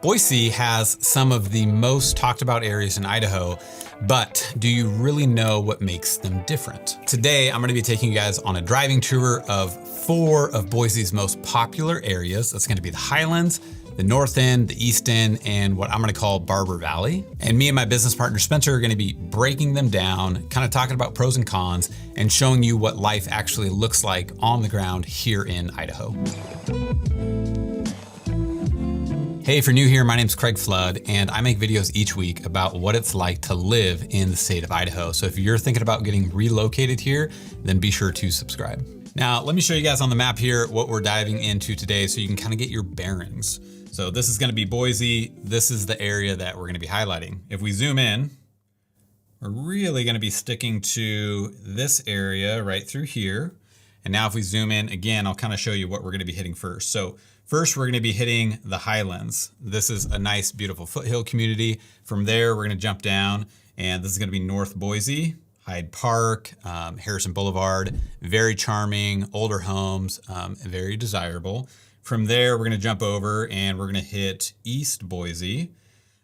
Boise has some of the most talked about areas in Idaho, but do you really know what makes them different? Today, I'm gonna be taking you guys on a driving tour of 4 of Boise's most popular areas. That's gonna be the Highlands, the North End, the East End, and what I'm gonna call Barber Valley. And me and my business partner Spencer are gonna be breaking them down, kind of talking about pros and cons, and showing you what life actually looks like on the ground here in Idaho. Hey, if you're new here, my name's Craig Flood, and I make videos each week about what it's like to live in the state of Idaho. So if you're thinking about getting relocated here, then be sure to subscribe. Now, let me show you guys on the map here what we're diving into today so you can kind of get your bearings. So this is gonna be Boise. This is the area that we're gonna be highlighting. If we zoom in, we're really gonna be sticking to this area right through here. And now if we zoom in again, I'll kind of show you what we're gonna be hitting first. So first, we're gonna be hitting the Highlands. This is a nice, beautiful foothill community. From there, we're gonna jump down, and this is gonna be North Boise, Hyde Park, Harrison Boulevard, very charming, older homes, very desirable. From there, we're gonna jump over and we're gonna hit East Boise.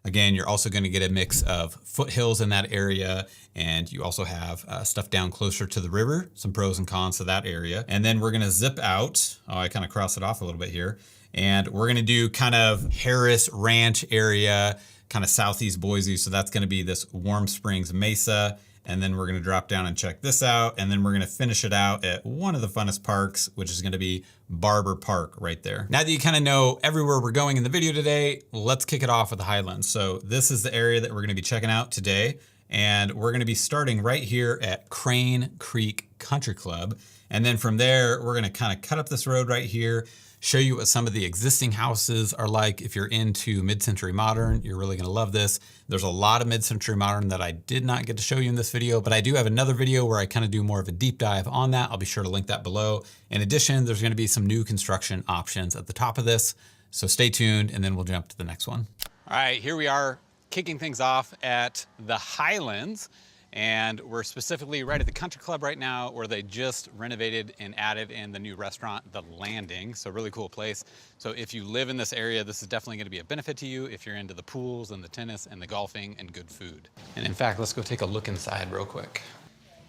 Again, you're also gonna get a mix of foothills in that area, and you also have stuff down closer to the river, some pros and cons to that area. And then we're gonna zip out. Oh, I kind of crossed it off a little bit here. And we're gonna do kind of Harris Ranch area, kind of southeast Boise. So that's gonna be this Warm Springs Mesa. And then we're gonna drop down and check this out. And then we're gonna finish it out at one of the funnest parks, which is gonna be Barber Park right there. Now that you kind of know everywhere we're going in the video today, let's kick it off with the Highlands. So this is the area that we're gonna be checking out today. And we're gonna be starting right here at Crane Creek Country Club. And then from there, we're gonna kind of cut up this road right here, show you what some of the existing houses are like. If you're into mid-century modern, you're really gonna love this. There's a lot of mid-century modern that I did not get to show you in this video, but I do have another video where I kind of do more of a deep dive on that. I'll be sure to link that below. In addition, there's gonna be some new construction options at the top of this. So stay tuned, and then we'll jump to the next one. All right, here we are kicking things off at the Highlands. And we're specifically right at the country club right now, where they just renovated and added in the new restaurant, The Landing. So really cool place. So if you live in this area, this is definitely gonna be a benefit to you if you're into the pools and the tennis and the golfing and good food. And in fact, let's go take a look inside real quick.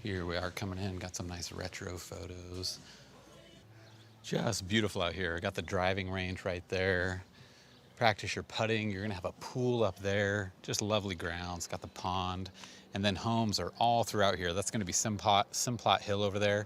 Here we are coming in, got some nice retro photos. Just beautiful out here. Got the driving range right there. Practice your putting. You're gonna have a pool up there. Just lovely grounds, got the pond. And then homes are all throughout here. That's gonna be Simplot Hill over there.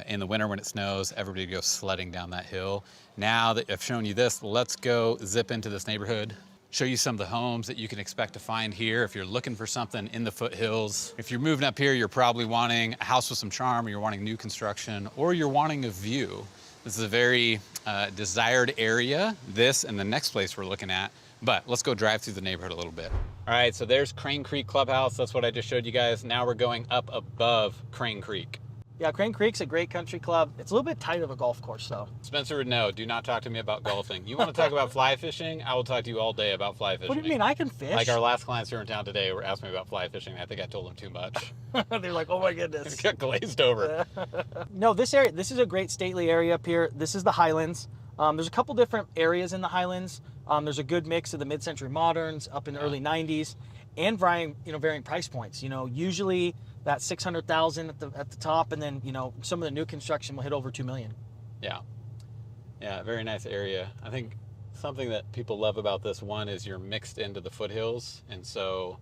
In the winter when it snows, everybody goes sledding down that hill. Now that I've shown you this, let's go zip into this neighborhood, show you some of the homes that you can expect to find here if you're looking for something in the foothills. If you're moving up here, you're probably wanting a house with some charm, or you're wanting new construction, or you're wanting a view. This is a very desired area, this and the next place we're looking at. But let's go drive through the neighborhood a little bit. All right, so there's Crane Creek Clubhouse. That's what I just showed you guys. Now we're going up above Crane Creek. Yeah, Crane Creek's a great country club. It's a little bit tight of a golf course, though. Spencer would know, do not talk to me about golfing. You want to talk about fly fishing? I will talk to you all day about fly fishing. What do you mean? I can fish. Like our last clients here in town today were asking me about fly fishing. I think I told them too much. They're like, oh my goodness. Got glazed over. No, this area, this is a great stately area up here. This is the Highlands. There's a couple different areas in the Highlands. There's a good mix of the mid-century moderns up in the early 90s and varying price points. Usually that 600,000 at the top, and then, some of the new construction will hit over 2 million. Yeah. Yeah, very nice area. I think something that people love about this one is you're mixed into the foothills. And so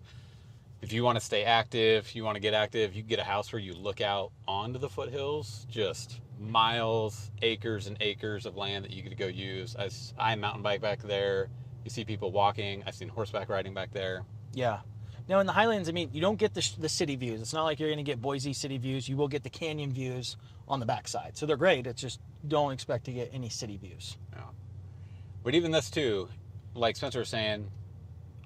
if you want to stay active, you want to get active, you can get a house where you look out onto the foothills, just miles, acres and acres of land that you could go use. I mountain bike back there. You see people walking. I've seen horseback riding back there. Yeah. Now in the Highlands, you don't get the city views. It's not like you're going to get Boise city views. You will get the canyon views on the backside. So they're great. It's just don't expect to get any city views. Yeah. But even this too, like Spencer was saying,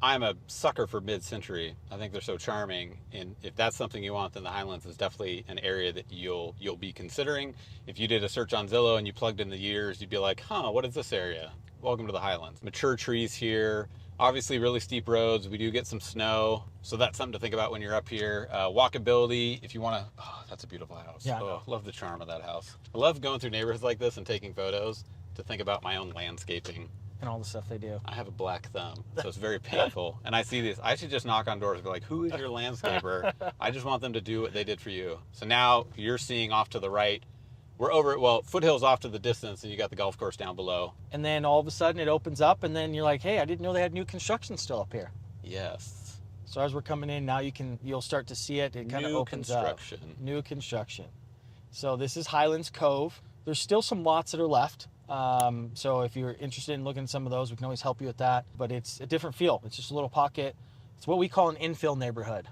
I'm a sucker for mid-century. I think they're so charming, and if that's something you want, then the Highlands is definitely an area that you'll be considering. If you did a search on Zillow and you plugged in the years, you'd be like, huh, what is this area? Welcome to the Highlands. Mature trees here, obviously really steep roads. We do get some snow, so that's something to think about when you're up here. Walkability, if you want to, oh, that's a beautiful house. Yeah. Oh, love the charm of that house. I love going through neighborhoods like this and taking photos to think about my own landscaping and all the stuff they do. I have a black thumb, so it's very painful. And I see these. I should just knock on doors and be like, who is your landscaper? I just want them to do what they did for you. So now you're seeing off to the right. We're over at, well, Foothills off to the distance, and you got the golf course down below. And then all of a sudden it opens up, and then you're like, hey, I didn't know they had new construction still up here. Yes. So as we're coming in now, you'll start to see it. It kind of opens up. New construction. So this is Highlands Cove. There's still some lots that are left. So if you're interested in looking at some of those, we can always help you with that. But it's a different feel. It's just a little pocket. It's what we call an infill neighborhood.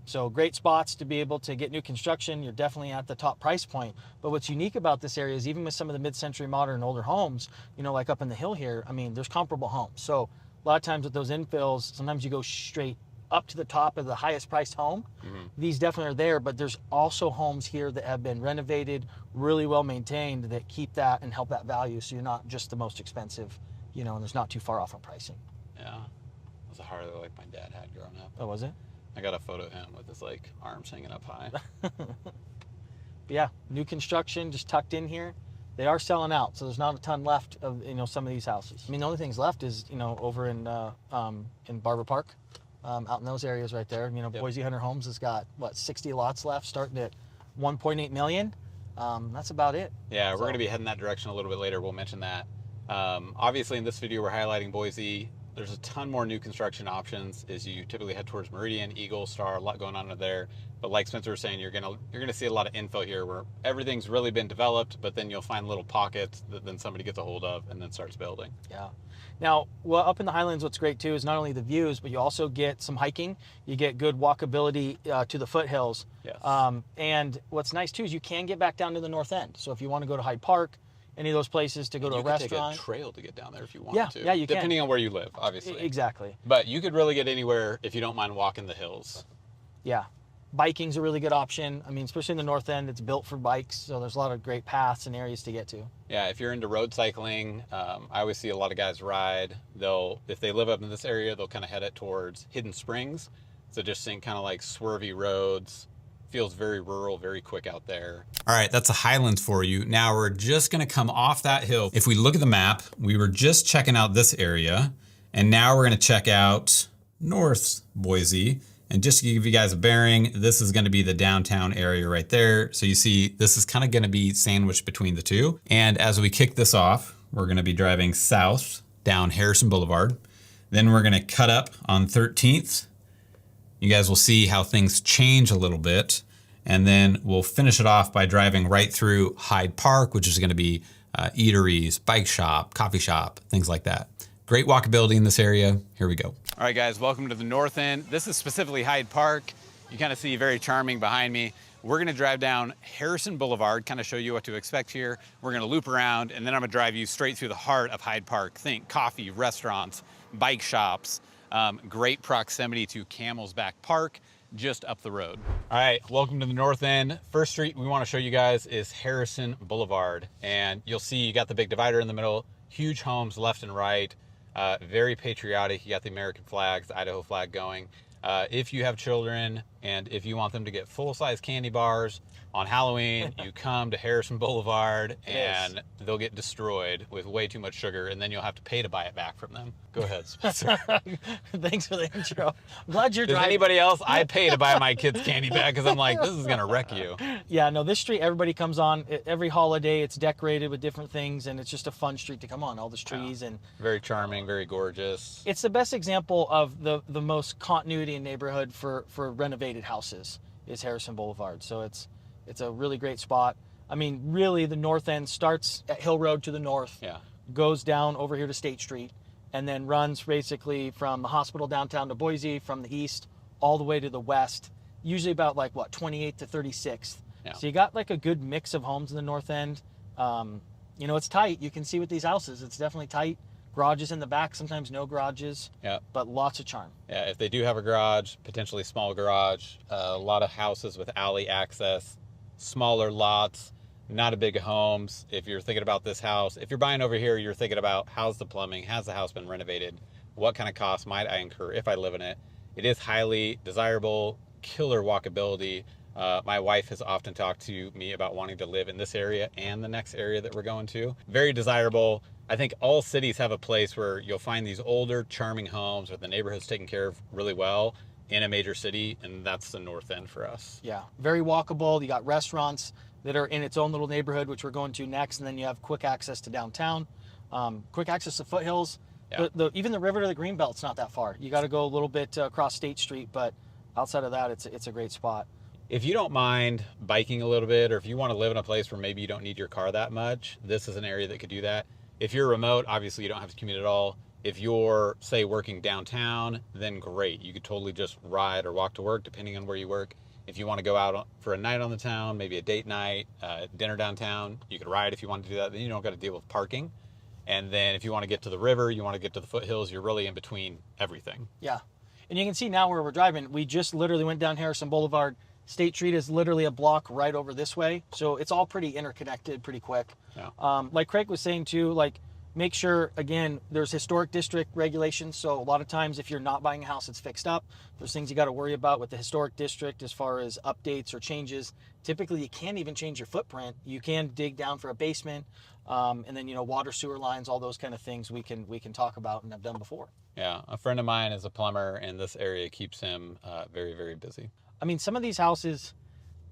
So great spots to be able to get new construction. You're definitely at the top price point. But what's unique about this area is even with some of the mid-century modern older homes, you know, like up in the hill here, I mean, there's comparable homes. So a lot of times with those infills, sometimes you go straight up to the top of the highest priced home. These definitely are there, but there's also homes here that have been renovated, really well maintained, that keep that and help that value. So you're not just the most expensive, you know, and there's not too far off on pricing. Yeah. It was a Harley like my dad had growing up. Oh, was it? I got a photo of him with his like arms hanging up high. But yeah, new construction just tucked in here. They are selling out, so there's not a ton left of, you know, some of these houses. I mean, the only things left is, you know, over in Barber Park, out in those areas right there. You know, yep. Boise Hunter Homes has got what, 60 lots left, starting at 1.8 million. That's about it. Yeah, we're going to be heading that direction a little bit later. We'll mention that. Obviously, in this video, we're highlighting Boise. There's a ton more new construction options as you typically head towards Meridian, Eagle, Star, a lot going on there. But like Spencer was saying, you're gonna see a lot of info here where everything's really been developed, but then you'll find little pockets that then somebody gets a hold of and then starts building. Yeah. Now, well, up in the Highlands, what's great too is not only the views, but you also get some hiking. You get good walkability to the foothills. Yes. And what's nice too is you can get back down to the north end. So if you want to go to Hyde Park, any of those places to go to a restaurant. You can take a trail to get down there if you want to. Yeah, you can. Depending on where you live, obviously. Exactly. But you could really get anywhere if you don't mind walking the hills. Yeah. Biking's a really good option. I mean, especially in the north end, it's built for bikes, so there's a lot of great paths and areas to get to. Yeah, if you're into road cycling, I always see a lot of guys ride. If they live up in this area, they'll kind of head it towards Hidden Springs. So just think kind of like swervy roads. Feels very rural, very quick out there. All right, that's the Highlands for you. Now we're just gonna come off that hill. If we look at the map, we were just checking out this area, and now we're gonna check out North Boise. And just to give you guys a bearing, this is gonna be the downtown area right there. So you see, this is kind of gonna be sandwiched between the two. And as we kick this off, we're gonna be driving south down Harrison Boulevard. Then we're gonna cut up on 13th. You guys will see how things change a little bit. And then we'll finish it off by driving right through Hyde Park, which is gonna be eateries, bike shop, coffee shop, things like that. Great walkability in this area. Here we go. All right, guys, welcome to the north end. This is specifically Hyde Park. You kind of see very charming behind me. We're gonna drive down Harrison Boulevard, kind of show you what to expect here. We're gonna loop around, and then I'm gonna drive you straight through the heart of Hyde Park. Think coffee, restaurants, bike shops, great proximity to Camel's Back Park, just up the road. All right, welcome to the north end. First street we want to show you guys is Harrison Boulevard. And you'll see you got the big divider in the middle, huge homes left and right, very patriotic. You got the American flags, the Idaho flag going. If you have children and if you want them to get full-size candy bars on Halloween, you come to Harrison Boulevard and they'll get destroyed with way too much sugar, and then you'll have to pay to buy it back from them. Go ahead, Spencer. Thanks for the intro. I'm glad you're driving. Anybody else? I pay to buy my kids candy back because I'm like, this is going to wreck you. Yeah, no, this street, everybody comes on. Every holiday, it's decorated with different things, and it's just a fun street to come on. All these trees and very charming, very gorgeous. It's the best example of the most continuity in neighborhood for renovated houses is Harrison Boulevard. So it's a really great spot. I mean, really, the north end starts at Hill Road to the north, goes down over here to State Street, and then runs basically from the hospital downtown to Boise, from the east all the way to the west, usually about like, what, 28th to 36th. Yeah. So you got like a good mix of homes in the north end. You know, it's tight. You can see with these houses, it's definitely tight. Garages in the back, sometimes no garages, but lots of charm. Yeah, if they do have a garage, potentially small garage, a lot of houses with alley access, smaller lots, not a big homes. If you're thinking about this house, if you're buying over here, you're thinking about how's the plumbing, has the house been renovated, what kind of costs might I incur if I live in it. It is highly desirable, killer walkability. My wife has often talked to me about wanting to live in this area and the next area that we're going to. Very desirable. I think all cities have a place where you'll find these older, charming homes with the neighborhoods taken care of really well in a major city, and that's the north end for us. Yeah, very walkable. You got restaurants that are in its own little neighborhood, which we're going to next, and then you have quick access to downtown, quick access to foothills. Yeah. Even the river to the Greenbelt's not that far. You got to go a little bit across State Street, but outside of that, it's a great spot. If you don't mind biking a little bit, or if you want to live in a place where maybe you don't need your car that much, this is an area that could do that. If you're remote, obviously you don't have to commute at all. If you're, say, working downtown, then great. You could totally just ride or walk to work, depending on where you work. If you want to go out for a night on the town, maybe a date night, dinner downtown, you could ride if you want to do that. Then you don't got to deal with parking. And then if you want to get to the river, you want to get to the foothills, you're really in between everything. Yeah. And you can see now where we're driving, we just literally went down Harrison Boulevard. State Street is literally a block right over this way. So it's all pretty interconnected, pretty quick. Yeah. Like Craig was saying too, like make sure, again, there's historic district regulations. So a lot of times if you're not buying a house that's fixed up, there's things you got to worry about with the historic district as far as updates or changes. Typically you can't even change your footprint. You can dig down for a basement, and then, water, sewer lines, all those kind of things we can talk about and have done before. Yeah. A friend of mine is a plumber, and this area keeps him very, very busy. I mean, some of these houses,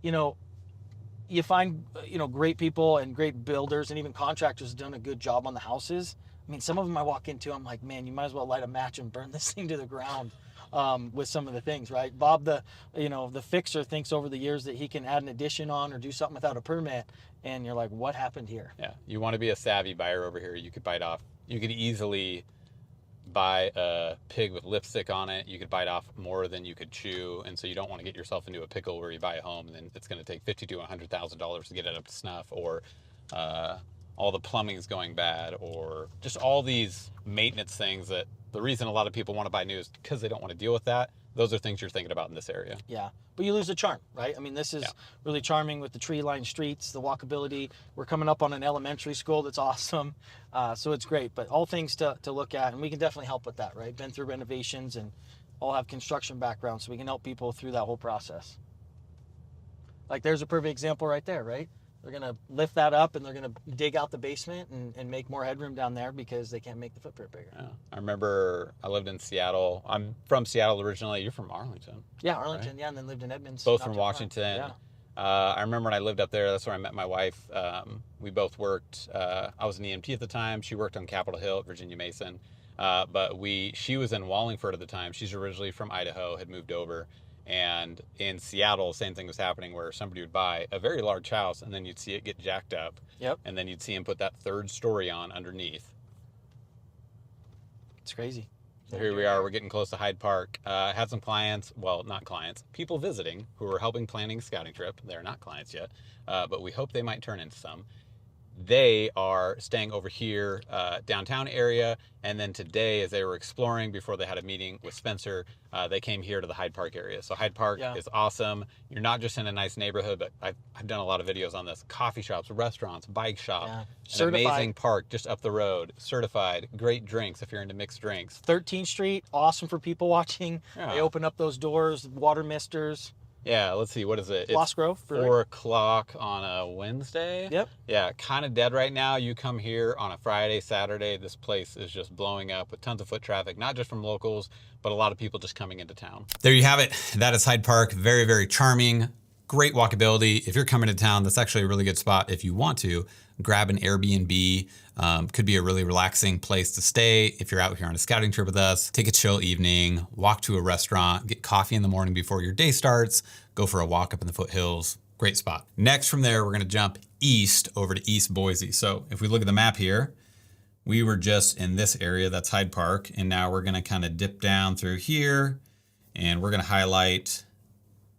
you find, great people and great builders and even contractors have done a good job on the houses. I mean, some of them I walk into, I'm like, man, you might as well light a match and burn this thing to the ground with some of the things, right? Bob, the fixer, thinks over the years that he can add an addition on or do something without a permit. And you're like, what happened here? Yeah. You want to be a savvy buyer over here. You could easily buy a pig with lipstick on it. You could bite off more than you could chew, and so you don't want to get yourself into a pickle where you buy a home and then it's going to take $50,000 to $100,000 to get it up to snuff, or all the plumbing's going bad, or just all these maintenance things that the reason a lot of people want to buy new is because they don't want to deal with that. Those are things you're thinking about in this area. Yeah, but you lose the charm, right? I mean, this is really charming with the tree-lined streets, the walkability. We're coming up on an elementary school that's awesome, so it's great. But all things to look at, and we can definitely help with that, right? Been through renovations and all have construction backgrounds, so we can help people through that whole process. Like there's a perfect example right there, right? They're going to lift that up and they're going to dig out the basement and make more headroom down there because they can't make the footprint bigger. Yeah. I remember I lived in Seattle. I'm from Seattle originally. You're from Arlington. Yeah, Arlington, right? Yeah, and then lived in Edmonds. Both from Washington. Yeah. I remember when I lived up there, that's where I met my wife. We both worked, I was an EMT at the time. She worked on Capitol Hill at Virginia Mason. But she was in Wallingford at the time. She's originally from Idaho, had moved over. And in Seattle, same thing was happening where somebody would buy a very large house and then you'd see it get jacked up. Yep. And then you'd see him put that third story on underneath. It's crazy. So here we are, we're getting close to Hyde Park. Had some clients, well, not clients, people visiting who were helping planning a scouting trip. They're not clients yet, but we hope they might turn into some. They are staying over here, downtown area. And then today, as they were exploring before they had a meeting with Spencer, they came here to the Hyde Park area. So Hyde Park is awesome. You're not just in a nice neighborhood, but I've done a lot of videos on this. Coffee shops, restaurants, bike shop, an amazing park just up the road, certified, great drinks if you're into mixed drinks. 13th Street, awesome for people watching. Yeah. They open up those doors, water misters. Yeah, let's see, what is it? Lost Grove. 4 o'clock on a Wednesday. Yep. Yeah, kind of dead right now. You come here on a Friday, Saturday, this place is just blowing up with tons of foot traffic, not just from locals, but a lot of people just coming into town. There you have it. That is Hyde Park. Very, very charming. Great walkability. If you're coming to town, that's actually a really good spot if you want to grab an Airbnb. Could be a really relaxing place to stay. If you're out here on a scouting trip with us, take a chill evening, walk to a restaurant, get coffee in the morning before your day starts, go for a walk up in the foothills. Great spot. Next from there, we're gonna jump east over to East Boise. So if we look at the map here, we were just in this area, that's Hyde Park. And now we're gonna kind of dip down through here and we're gonna highlight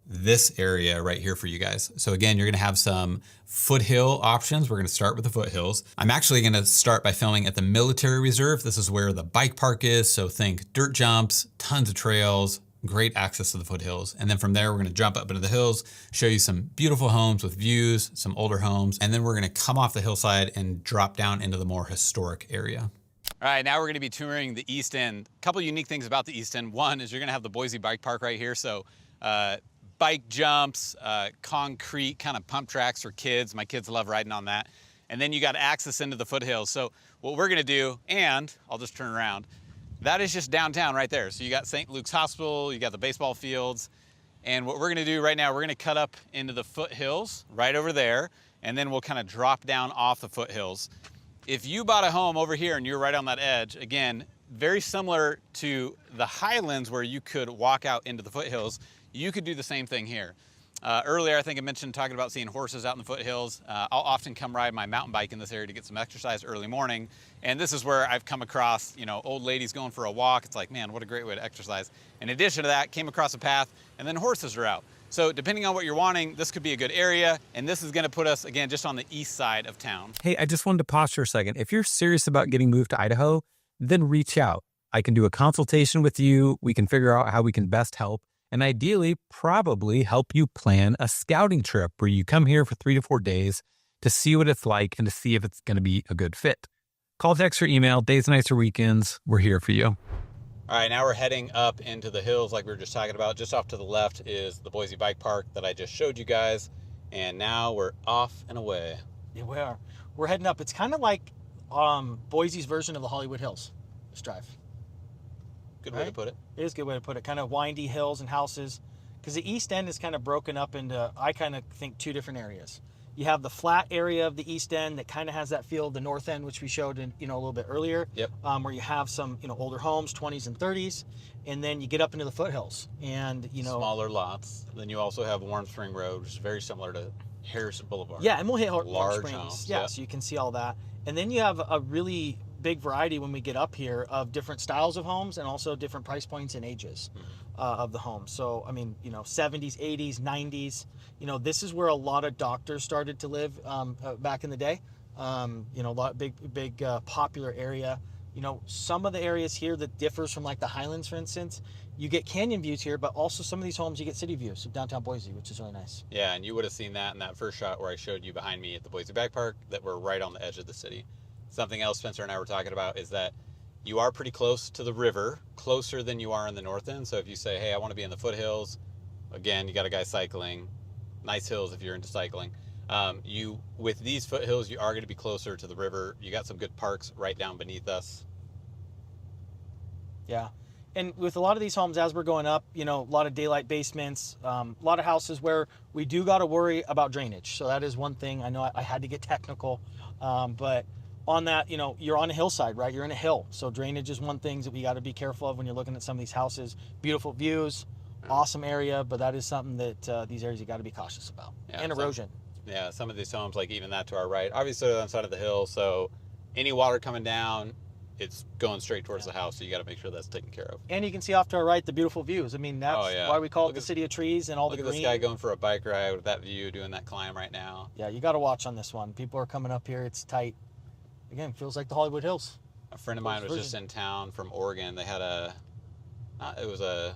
this area right here for you guys. So again, you're gonna have some foothill options. We're gonna start with the foothills. I'm actually gonna start by filming at the military reserve. This is where the bike park is. So think dirt jumps, tons of trails, great access to the foothills. And then from there, we're gonna jump up into the hills, show you some beautiful homes with views, some older homes. And then we're gonna come off the hillside and drop down into the more historic area. All right, now we're gonna be touring the East End. A couple unique things about the East End. One is you're gonna have the Boise Bike Park right here. So bike jumps, concrete kind of pump tracks for kids. My kids love riding on that. And then you got access into the foothills. So what we're gonna do, and I'll just turn around, that is just downtown right there. So you got St. Luke's Hospital, you got the baseball fields, and what we're gonna do right now, we're gonna cut up into the foothills right over there, and then we'll kind of drop down off the foothills. If you bought a home over here and you're right on that edge, again, very similar to the highlands where you could walk out into the foothills, you could do the same thing here. Earlier, I think I mentioned talking about seeing horses out in the foothills. I'll often come ride my mountain bike in this area to get some exercise early morning. And this is where I've come across, old ladies going for a walk. It's like, man, what a great way to exercise. In addition to that, came across a path, and then horses are out. So depending on what you're wanting, this could be a good area. And this is gonna put us, again, just on the east side of town. Hey, I just wanted to pause for a second. If you're serious about getting moved to Idaho, then reach out. I can do a consultation with you. We can figure out how we can best help. And ideally, probably help you plan a scouting trip where you come here for 3 to 4 days to see what it's like and to see if it's going to be a good fit. Call, text, or email, days, nights, or weekends. We're here for you. All right, now we're heading up into the hills like we were just talking about. Just off to the left is the Boise Bike Park that I just showed you guys. And now we're off and away. Yeah, we are. We're heading up. It's kind of like Boise's version of the Hollywood Hills. Let's drive. Good way to put it. It is a good way to put it. Kind of windy hills and houses. Because the east end is kind of broken up into, I kind of think, 2 different areas. You have the flat area of the east end that kind of has that feel of the north end, which we showed in, a little bit earlier. Yep. Where you have some, older homes, 20s and 30s. And then you get up into the foothills. And, smaller lots. Then you also have Warm Spring Road, which is very similar to Harrison Boulevard. Yeah, and we'll hit Warm Large Springs. homes. Yeah, so you can see all that. And then you have a really big variety when we get up here of different styles of homes and also different price points and ages of the homes. So, 70s, 80s, 90s, this is where a lot of doctors started to live back in the day. A lot big popular area. Some of the areas here that differs from like the Highlands, for instance, you get canyon views here, but also some of these homes you get city views of downtown Boise, which is really nice. Yeah, and you would have seen that in that first shot where I showed you behind me at the Boise Bike Park that we're right on the edge of the city. Something else Spencer and I were talking about is that you are pretty close to the river, closer than you are in the north end. So if you say, hey, I want to be in the foothills, again, you got a guy cycling, nice hills if you're into cycling. With these foothills, you are going to be closer to the river. You got some good parks right down beneath us. Yeah. And with a lot of these homes, as we're going up, a lot of daylight basements, a lot of houses where we do got to worry about drainage. So that is one thing. I know I had to get technical, but on that, you're on a hillside, right? You're in a hill. So drainage is one thing that we got to be careful of when you're looking at some of these houses. Beautiful views, awesome area, but that is something that these areas you got to be cautious about. Yeah, and erosion. Some of these homes, like even that to our right, obviously they're on the side of the hill. So any water coming down, it's going straight towards the house. So you got to make sure that's taken care of. And you can see off to our right the beautiful views. That's why we call it the city of trees and all the green. Look at this guy going for a bike ride with that view, doing that climb right now. Yeah, you got to watch on this one. People are coming up here. It's tight. Again, feels like the Hollywood Hills. A friend of mine was just in town from Oregon. They had it was a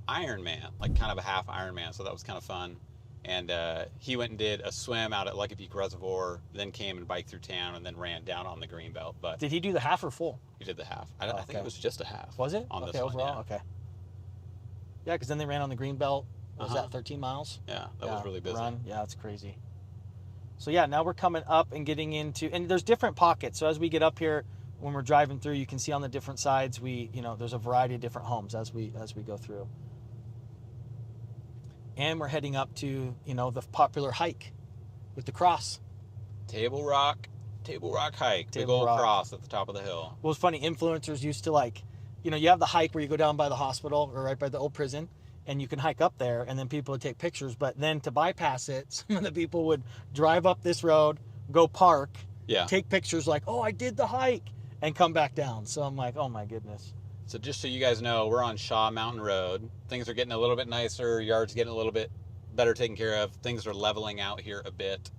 Ironman, like kind of a half Ironman, so that was kind of fun. And he went and did a swim out at Lucky Peak Reservoir, then came and biked through town, and then ran down on the Greenbelt. But did he do the half or full? He did the half. I think it was just a half. Was it? On this one, overall? yeah. Okay. Yeah, because then they ran on the Greenbelt. What was that, 13 miles? Yeah, that was really busy. Run. Yeah, it's crazy. So yeah, now we're coming up and getting into, and there's different pockets. So as we get up here, when we're driving through, you can see on the different sides, there's a variety of different homes as we go through. And we're heading up to, the popular hike with the cross. Table Rock hike. Big old cross at the top of the hill. Well, it's funny, influencers used to you have the hike where you go down by the hospital or right by the old prison, and you can hike up there, and then people would take pictures. But then to bypass it, some of the people would drive up this road, go park, take pictures like, oh, I did the hike, and come back down. So I'm like, oh my goodness. So just so you guys know, we're on Shaw Mountain Road. Things are getting a little bit nicer. Yards getting a little bit better taken care of. Things are leveling out here a bit.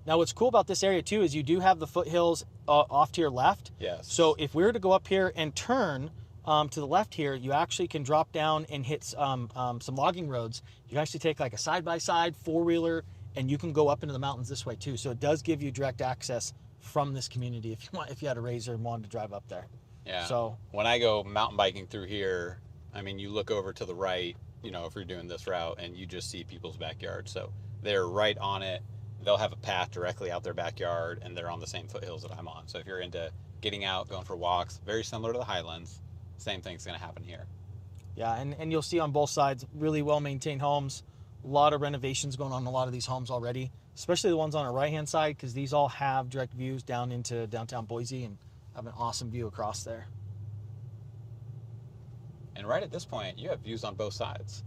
Now, what's cool about this area, too, is you do have the foothills off to your left. Yes. So if we were to go up here and turn to the left here, you actually can drop down and hit some logging roads. You can actually take like a side-by-side, four-wheeler, and you can go up into the mountains this way, too. So it does give you direct access from this community if you had a RZR and wanted to drive up there. Yeah. So when I go mountain biking through here, you look over to the right, if you're doing this route, and you just see people's backyards. So they're right on it. they'll have a path directly out their backyard, and they're on the same foothills that I'm on. So if you're into getting out, going for walks, very similar to the Highlands, same thing's going to happen here. Yeah, and you'll see on both sides really well-maintained homes. A lot of renovations going on in a lot of these homes already, especially the ones on our right-hand side, because these all have direct views down into downtown Boise and have an awesome view across there. And right at this point, you have views on both sides.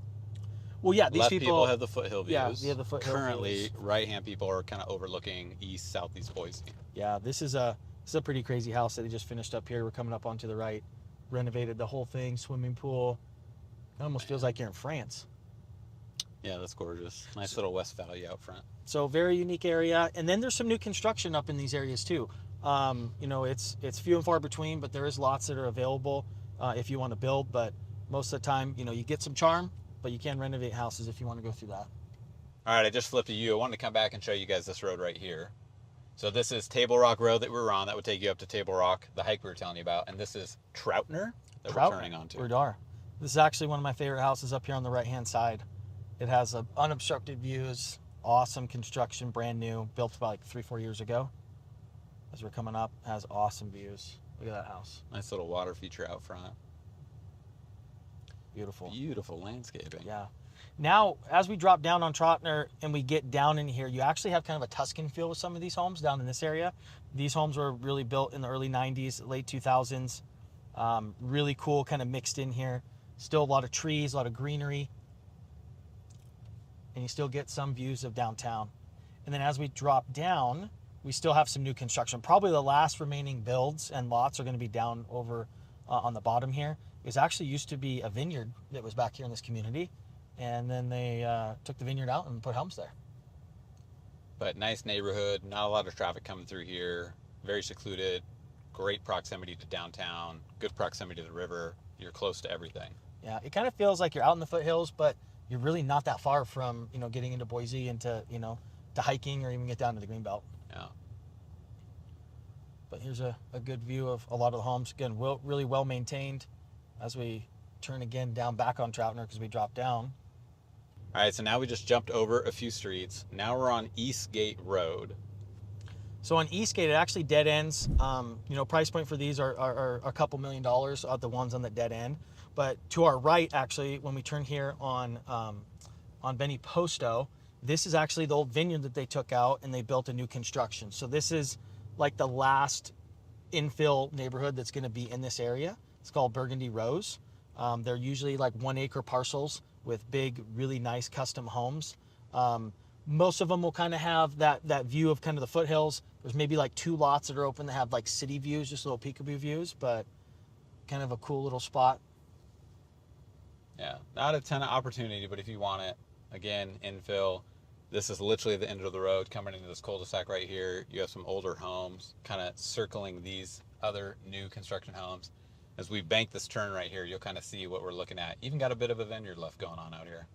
Well, yeah, these Left people have the foothill views. Yeah, they have the foothill Currently, views. right-hand people are kind of overlooking east, southeast Boise. Yeah, this is a pretty crazy house that they just finished up here. We're coming up onto the right, renovated the whole thing, swimming pool. It almost feels like you're in France. Yeah, that's gorgeous. Nice little West Valley out front. So very unique area. And then there's some new construction up in these areas too. You know, it's few and far between, but there is lots that are available if you want to build. But most of the time, you know, you get some charm, but you can renovate houses if you want to go through that. All right, I just flipped to you. I wanted to come back and show you guys this road right here. So this is Table Rock Road that we were on. That would take you up to Table Rock, the hike we were telling you about. And this is Troutner that we're turning onto. We are. This is actually one of my favorite houses up here on the right-hand side. It has unobstructed views, awesome construction, brand new, built about like 3-4 years ago. As we're coming up, has awesome views. Look at that house. Nice little water feature out front. Beautiful. Beautiful landscaping. Yeah. Now, as we drop down on Troutner and we get down in here, you actually have kind of a Tuscan feel with some of these homes down in this area. These homes were really built in the early 90s, late 2000s. Really cool, kind of mixed in here. Still a lot of trees, a lot of greenery. And you still get some views of downtown. And then as we drop down, we still have some new construction. Probably the last remaining builds and lots are going to be down over on the bottom here. It actually used to be a vineyard that was back here in this community. And then they took the vineyard out and put homes there. But nice neighborhood, not a lot of traffic coming through here. Very secluded, great proximity to downtown, good proximity to the river. You're close to everything. Yeah, it kind of feels like you're out in the foothills, but you're really not that far from, you know, getting into Boise and to, you know, to hiking or even get down to the Greenbelt. Yeah. But here's a good view of a lot of the homes. Again, really well maintained as we turn again down back on Troutner because we dropped down. All right, so now we just jumped over a few streets. Now we're on Eastgate Road. So on Eastgate, it actually dead ends. You know, price point for these are a couple $1 million, the ones on the dead end. But to our right, actually, when we turn here on Benny Posto, this is actually the old vineyard that they took out and they built a new construction. So this is like the last infill neighborhood that's going to be in this area. It's called Burgundy Rose. They're usually like 1 acre parcels with big, really nice custom homes. Most of them will kind of have that view of kind of the foothills. There's maybe like 2 lots that are open that have like city views, just little peekaboo views, but kind of a cool little spot. Yeah, not a ton of opportunity, but if you want it, again, infill. This is literally the end of the road coming into this cul-de-sac right here. You have some older homes kind of circling these other new construction homes. As we bank this turn right here, you'll kind of see what we're looking at. Even got a bit of a vineyard left going on out here.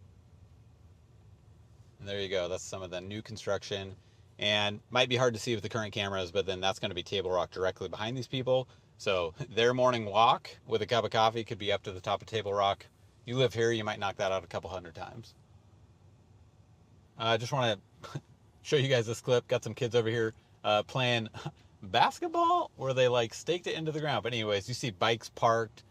And there you go. That's some of the new construction. And might be hard to see with the current cameras, but then that's going to be Table Rock directly behind these people. So their morning walk with a cup of coffee could be up to the top of Table Rock. You live here, you might knock that out a couple 100 times. I just want to show you guys this clip. Got some kids over here playing basketball where they like staked it into the ground. But anyways, you see bikes parked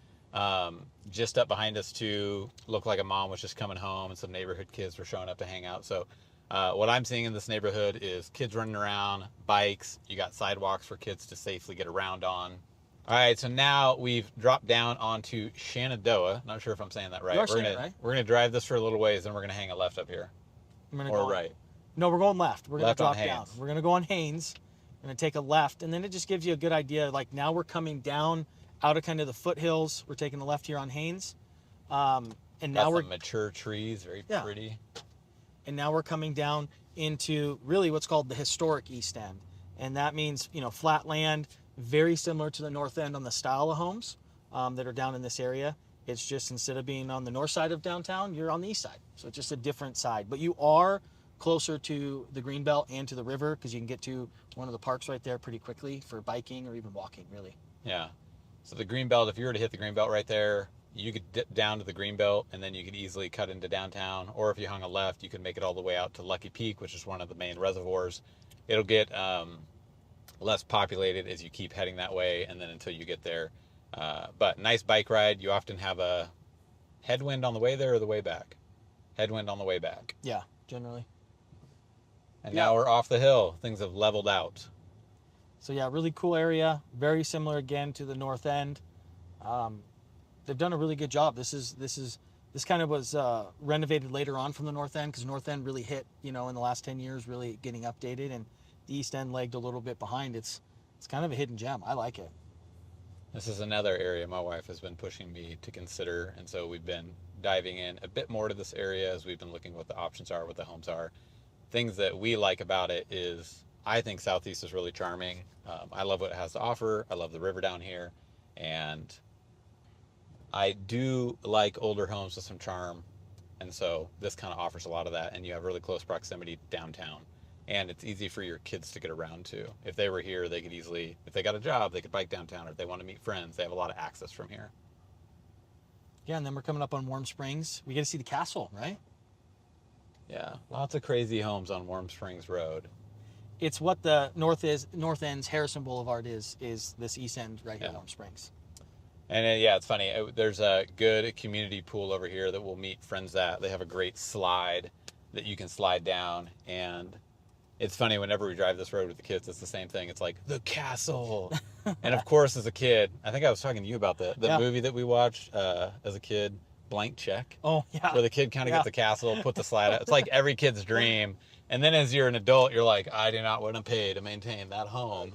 just up behind us too. Looked like a mom was just coming home and some neighborhood kids were showing up to hang out. So what I'm seeing in this neighborhood is kids running around, bikes. You got sidewalks for kids to safely get around on. All right, so now we've dropped down onto Shenandoah. Not sure if I'm saying that right. We're gonna drive this for a little ways, then we're gonna hang a left up here. Or right. No, we're going left. We're gonna Left on drop down. Haynes. We're gonna go on Haynes. We're gonna take a left, and then it just gives you a good idea. Like now we're coming down out of kind of the foothills. We're taking the left here on Haynes, and now we're some mature trees, very pretty. And now we're coming down into really what's called the historic East End, and that means, you know, flat land. Very similar to the north end on the style of homes that are down in this area. It's just instead of being on the north side of downtown, you're on the east side. So it's just a different side. But you are closer to the Greenbelt and to the river because you can get to one of the parks right there pretty quickly for biking or even walking, really. Yeah. So the Greenbelt, if you were to hit the Greenbelt right there, you could dip down to the Greenbelt, and then you could easily cut into downtown. Or if you hung a left, you could make it all the way out to Lucky Peak, which is one of the main reservoirs. It'll get less populated as you keep heading that way, and then until you get there. But nice bike ride. You often have a headwind on the way there or the way back. Headwind on the way back. Yeah, generally. And now we're off the hill. Things have leveled out. So yeah, really cool area. Very similar again to the north end. They've done a really good job. This kind of was renovated later on from the north end, because north end really hit, in the last 10 years, really getting updated, and the east end lagged a little bit behind. It's kind of a hidden gem. I like it. This is another area my wife has been pushing me to consider, and so we've been diving in a bit more to this area as we've been looking what the options are, what the homes are. Things that we like about it is, I think Southeast is really charming. I love what it has to offer. I love the river down here, and I do like older homes with some charm, and so this kind of offers a lot of that, and you have really close proximity downtown, and it's easy for your kids to get around to. If they were here, they could easily, if they got a job, they could bike downtown, or if they want to meet friends, they have a lot of access from here. Yeah, and then we're coming up on Warm Springs. We get to see the castle, right? Yeah, lots of crazy homes on Warm Springs Road. It's what the north end's Harrison Boulevard is this east end right here, Warm Springs. And yeah, it's funny. There's a good community pool over here that we'll meet friends at. They have a great slide that you can slide down. And it's funny, whenever we drive this road with the kids, it's the same thing. It's like, the castle. And of course, as a kid, I think I was talking to you about the movie that we watched as a kid, Blank Check. Oh, yeah. Where the kid kind of gets the castle, put the slide out. It's like every kid's dream. And then as you're an adult, you're like, I do not want to pay to maintain that home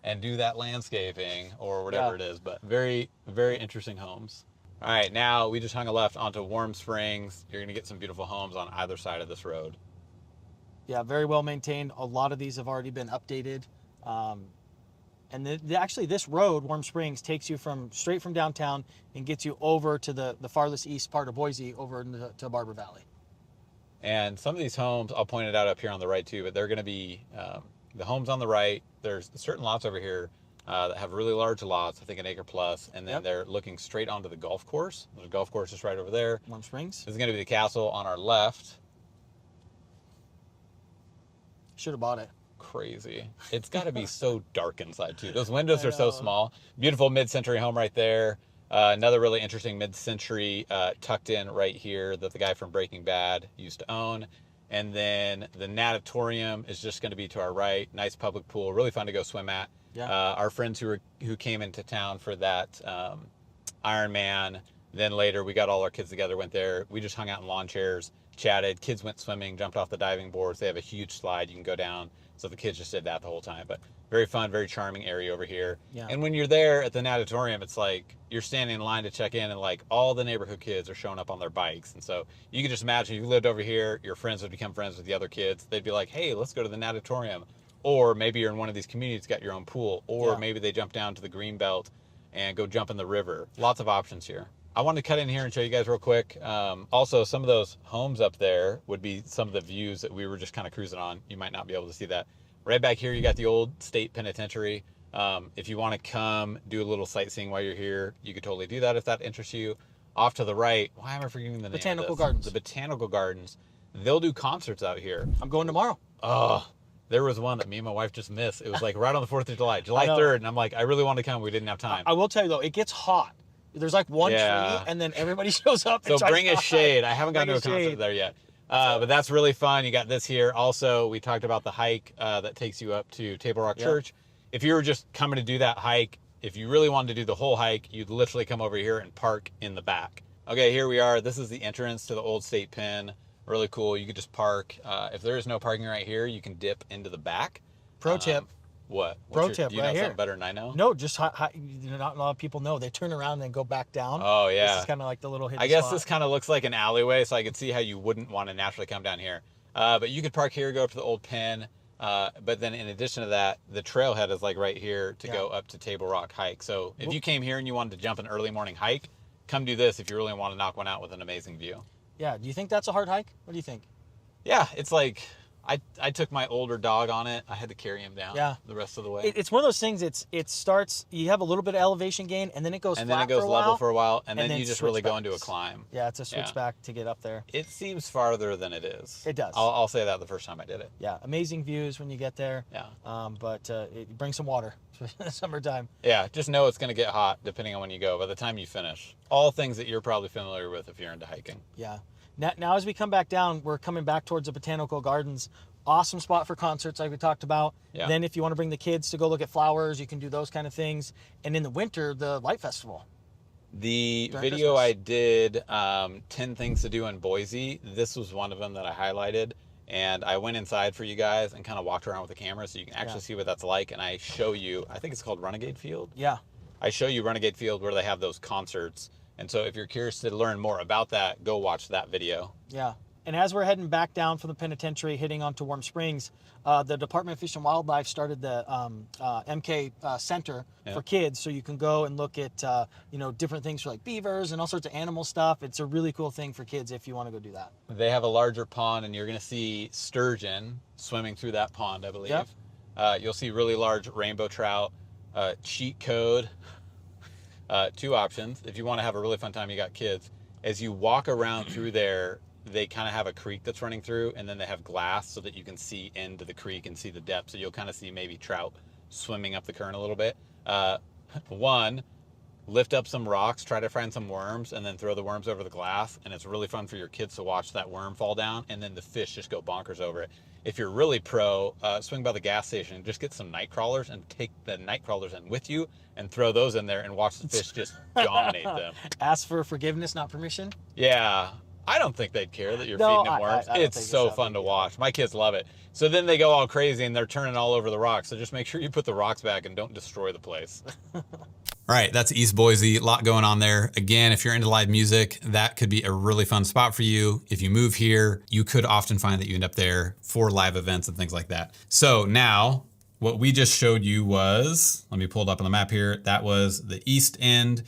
and do that landscaping or whatever it is. But very, very interesting homes. All right, now we just hung a left onto Warm Springs. You're going to get some beautiful homes on either side of this road. Yeah, very well maintained. A lot of these have already been updated. And actually, this road, Warm Springs, takes you straight from downtown and gets you over to the farthest east part of Boise, over to Barber Valley. And some of these homes, I'll point it out up here on the right too, but they're going to be the homes on the right. There's certain lots over here that have really large lots, I think an acre plus, and then they're looking straight onto the golf course. There's a golf course just right over there. Warm Springs. This is going to be the castle on our left. Should have bought it. Crazy. It's got to be so dark inside too. Those windows are so small. Beautiful mid-century home right there. Another really interesting mid-century tucked in right here that the guy from Breaking Bad used to own. And then the natatorium is just going to be to our right. Nice public pool, really fun to go swim at. Yeah. Our friends who came into town for that Ironman, then later we got all our kids together, went there. We just hung out in lawn chairs, chatted. Kids went swimming, jumped off the diving boards. They have a huge slide you can go down. So the kids just did that the whole time. But very fun, very charming area over here. Yeah. And when you're there at the natatorium, it's like you're standing in line to check in, and like all the neighborhood kids are showing up on their bikes. And so you can just imagine if you lived over here, your friends would become friends with the other kids. They'd be like, hey, let's go to the natatorium. Or maybe you're in one of these communities, got your own pool. Or maybe they jump down to the Greenbelt and go jump in the river. Lots of options here. I wanted to cut in here and show you guys real quick. Also, some of those homes up there would be some of the views that we were just kind of cruising on. You might not be able to see that. Right back here, you got the old state penitentiary. If you want to come do a little sightseeing while you're here, you could totally do that if that interests you. Off to the right, why am I forgetting the name of this? Botanical Gardens. The Botanical Gardens. They'll do concerts out here. I'm going tomorrow. Oh, there was one that me and my wife just missed. It was like right on the 4th of July, July 3rd. And I'm like, I really wanted to come. We didn't have time. I will tell you, though, it gets hot. There's like one tree, and then everybody shows up. So bring a shade. I haven't gotten to a concert there yet. But that's really fun. You got this here. Also, we talked about the hike that takes you up to Table Rock Church. If you were just coming to do that hike, if you really wanted to do the whole hike, you'd literally come over here and park in the back. Okay, here we are. This is the entrance to the old state pen. Really cool. You could just park. If there is no parking right here, you can dip into the back. Pro tip. What? Pro tip, do you know something better than I know? No, just not a lot of people know. They turn around and then go back down. Oh, yeah. This is kind of like the little hidden I guess spot. this kind of looks like an alleyway, so I could see how you wouldn't want to naturally come down here. But you could park here, go up to the old pen. But then in addition to that, the trailhead is like right here to go up to Table Rock hike. So if you came here and you wanted to jump an early morning hike, come do this if you really want to knock one out with an amazing view. Yeah. Do you think that's a hard hike? What do you think? Yeah, it's like, I took my older dog on it. I had to carry him down the rest of the way. It's one of those things. It starts. You have a little bit of elevation gain, and then it goes and flat then it goes for a level while, for a while, and then you just really back. go into a climb. Yeah, it's a switchback to get up there. It seems farther than it is. It does. I'll say that the first time I did it. Yeah, amazing views when you get there. Yeah. But it brings some water in the summertime. Yeah, just know it's going to get hot depending on when you go. By the time you finish, all things that you're probably familiar with if you're into hiking. Yeah. Now as we come back down, we're coming back towards the Botanical Gardens. Awesome spot for concerts like we talked about. Yeah. Then if you want to bring the kids to go look at flowers, you can do those kind of things. And in the winter, the Light Festival. The During video Christmas. I did, 10 things to do in Boise, this was one of them that I highlighted. And I went inside for you guys and kind of walked around with the camera so you can actually see what that's like. And I show you, I think it's called Renegade Field. Yeah. I show you Renegade Field where they have those concerts. And so if you're curious to learn more about that, go watch that video. Yeah. And as we're heading back down from the penitentiary, heading on to Warm Springs, the Department of Fish and Wildlife started the MK Center for kids, so you can go and look at different things for like beavers and all sorts of animal stuff. It's a really cool thing for kids if you want to go do that. They have a larger pond, and you're going to see sturgeon swimming through that pond, I believe. Yep. You'll see really large rainbow trout. Cheat code, 2 options. If you want to have a really fun time, you got kids. As you walk around through there, they kind of have a creek that's running through, and then they have glass so that you can see into the creek and see the depth. So you'll kind of see maybe trout swimming up the current a little bit. 1, lift up some rocks, try to find some worms, and then throw the worms over the glass. And it's really fun for your kids to watch that worm fall down, and then the fish just go bonkers over it. If you're really pro, swing by the gas station, just get some night crawlers and take the night crawlers in with you and throw those in there and watch the fish just dominate them. Ask for forgiveness, not permission. Yeah. I don't think they'd care that you're feeding them worms. I don't It's think so fun to watch. My kids love it. So then they go all crazy and they're turning all over the rocks. So just make sure you put the rocks back and don't destroy the place. All right, that's East Boise. A lot going on there. Again, if you're into live music, that could be a really fun spot for you. If you move here, you could often find that you end up there for live events and things like that. So now, what we just showed you was, let me pull it up on the map here. That was the east end,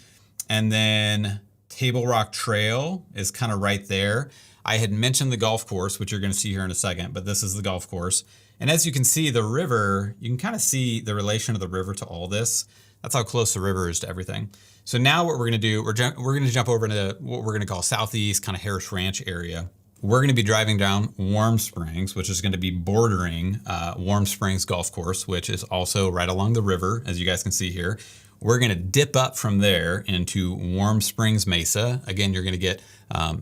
and then Table Rock Trail is kind of right there. I had mentioned the golf course, which you're going to see here in a second, but this is the golf course. And as you can see, the river, you can kind of see the relation of the river to all this. That's how close the river is to everything. So now what we're going to do, we're going to jump over into what we're going to call southeast, kind of Harris Ranch area. We're going to be driving down Warm Springs, which is going to be bordering Warm Springs Golf Course, which is also right along the river, as you guys can see here. We're going to dip up from there into Warm Springs Mesa. Again, you're going to get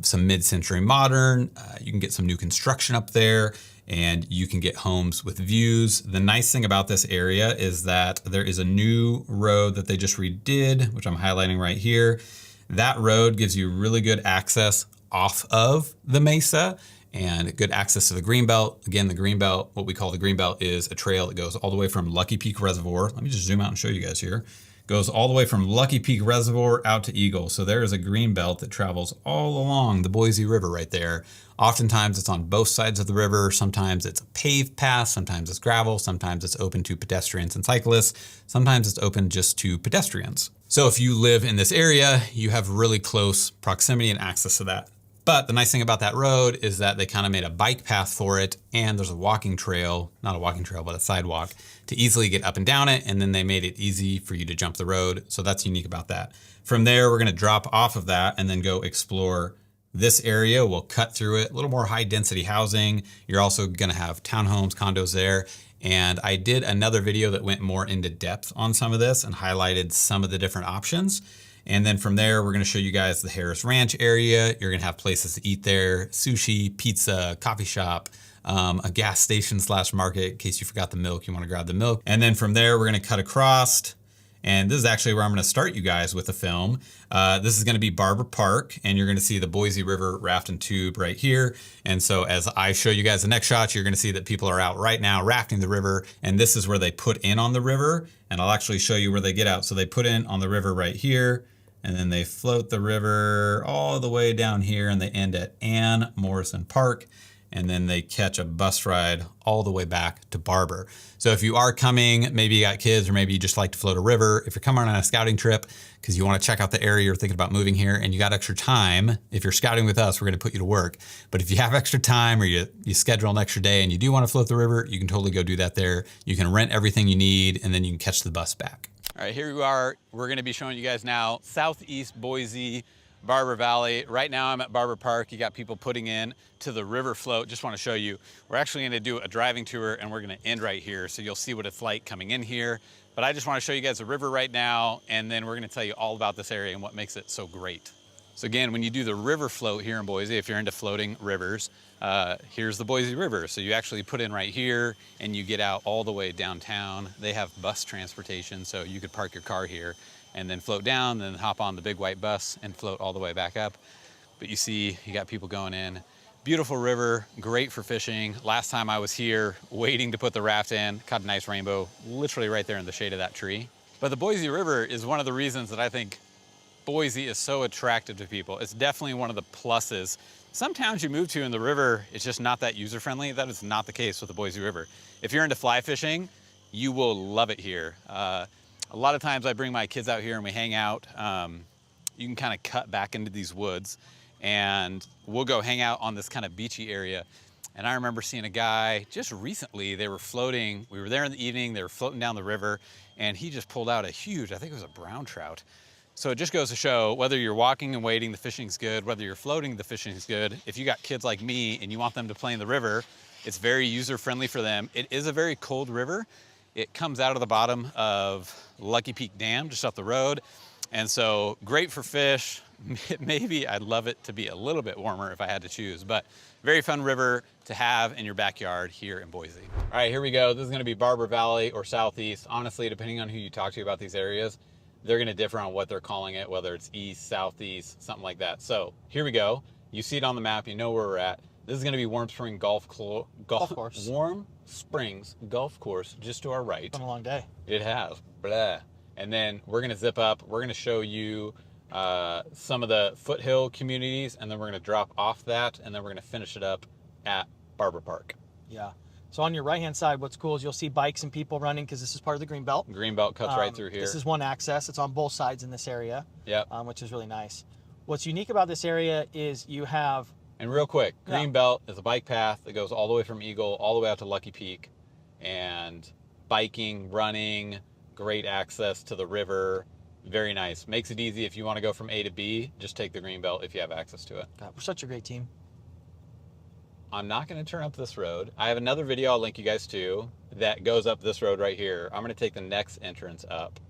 some mid-century modern. You can get some new construction up there, and you can get homes with views. The nice thing about this area is that there is a new road that they just redid, which I'm highlighting right here. That road gives you really good access off of the Mesa and good access to the Greenbelt. Again, the Greenbelt, what we call the Greenbelt, is a trail that goes all the way from Lucky Peak Reservoir. Let me just zoom out and show you guys here. Goes all the way from Lucky Peak Reservoir out to Eagle. So there is a green belt that travels all along the Boise River right there. Oftentimes it's on both sides of the river. Sometimes it's a paved path, sometimes it's gravel, sometimes it's open to pedestrians and cyclists, sometimes it's open just to pedestrians. So if you live in this area, you have really close proximity and access to that. But the nice thing about that road is that they kind of made a bike path for it, and there's a walking trail, not a walking trail, but a sidewalk to easily get up and down it. And then they made it easy for you to jump the road. So that's unique about that. From there, we're going to drop off of that and then go explore this area. We'll cut through it, a little more high density housing. You're also going to have townhomes, condos there. And I did another video that went more into depth on some of this and highlighted some of the different options. And then from there, we're going to show you guys the Harris Ranch area. You're going to have places to eat there, sushi, pizza, coffee shop, a gas station / market. In case you forgot the milk, you want to grab the milk. And then from there, we're going to cut across. And this is actually where I'm going to start you guys with the film. This is going to be Barber Park, and you're going to see the Boise River Raft and Tube right here. And so as I show you guys the next shot, you're going to see that people are out right now rafting the river. And this is where they put in on the river. And I'll actually show you where they get out. So they put in on the river right here. And then they float the river all the way down here, and they end at Ann Morrison Park. and then they catch a bus ride all the way back to Barber. So if you are coming, maybe you got kids, or maybe you just like to float a river, if you're coming on a scouting trip because you want to check out the area, you're thinking about moving here and you got extra time, if you're scouting with us, we're going to put you to work. But if you have extra time, or you schedule an extra day and you do want to float the river, you can totally go do that there. You can rent everything you need, and then you can catch the bus back. All right, here we are. We're going to be showing you guys now southeast Boise, Barber Valley. Right now I'm at Barber Park. You got people putting in to the river float. Just want to show you, we're actually going to do a driving tour, and we're going to end right here, so you'll see what it's like coming in here. But I just want to show you guys the river right now, and then we're going to tell you all about this area and what makes it so great. So again, when you do the river float here in Boise, if you're into floating rivers, here's the Boise River. So you actually put in right here and you get out all the way downtown. They have bus transportation, so you could park your car here and then float down, then hop on the big white bus and float all the way back up. But you see, you got people going in. Beautiful river, great for fishing. Last time I was here waiting to put the raft in, caught a nice rainbow, literally right there in the shade of that tree. But the Boise River is one of the reasons that I think Boise is so attractive to people. It's definitely one of the pluses. Some towns you move to in the river, it's just not that user-friendly. That is not the case with the Boise River. If you're into fly fishing, you will love it here. A lot of times I bring my kids out here and we hang out. You can kind of cut back into these woods, and we'll go hang out on this kind of beachy area. And I remember seeing a guy just recently, they were floating, we were there in the evening, they were floating down the river, and he just pulled out a huge, I think it was a brown trout. So it just goes to show, whether you're walking and wading, the fishing's good. Whether you're floating, the fishing's good. If you got kids like me and you want them to play in the river, it's very user-friendly for them. It is a very cold river. It comes out of the bottom of Lucky Peak Dam, just up the road. And so great for fish. Maybe I'd love it to be a little bit warmer if I had to choose, but very fun river to have in your backyard here in Boise. All right, here we go. This is gonna be Barber Valley or Southeast. Honestly, depending on who you talk to about these areas, they're going to differ on what they're calling it, whether it's east, southeast, something like that. So here we go. You see it on the map. You know where we're at. This is going to be Warm Springs Golf Course. Warm Springs Golf Course, just to our right. It's been a long day. It has. Blah. And then we're going to zip up. We're going to show you some of the foothill communities, and then we're going to drop off that, and then we're going to finish it up at Barber Park. Yeah. So on your right-hand side, what's cool is you'll see bikes and people running, because this is part of the Greenbelt. Greenbelt cuts right through here. This is one access. It's on both sides in this area, which is really nice. What's unique about this area is you have... And real quick, Greenbelt is a bike path that goes all the way from Eagle all the way out to Lucky Peak. And biking, running, great access to the river. Very nice. Makes it easy if you want to go from A to B. Just take the Greenbelt if you have access to it. God, we're such a great team. I'm not going to turn up this road. I have another video I'll link you guys to that goes up this road right here. I'm going to take the next entrance up.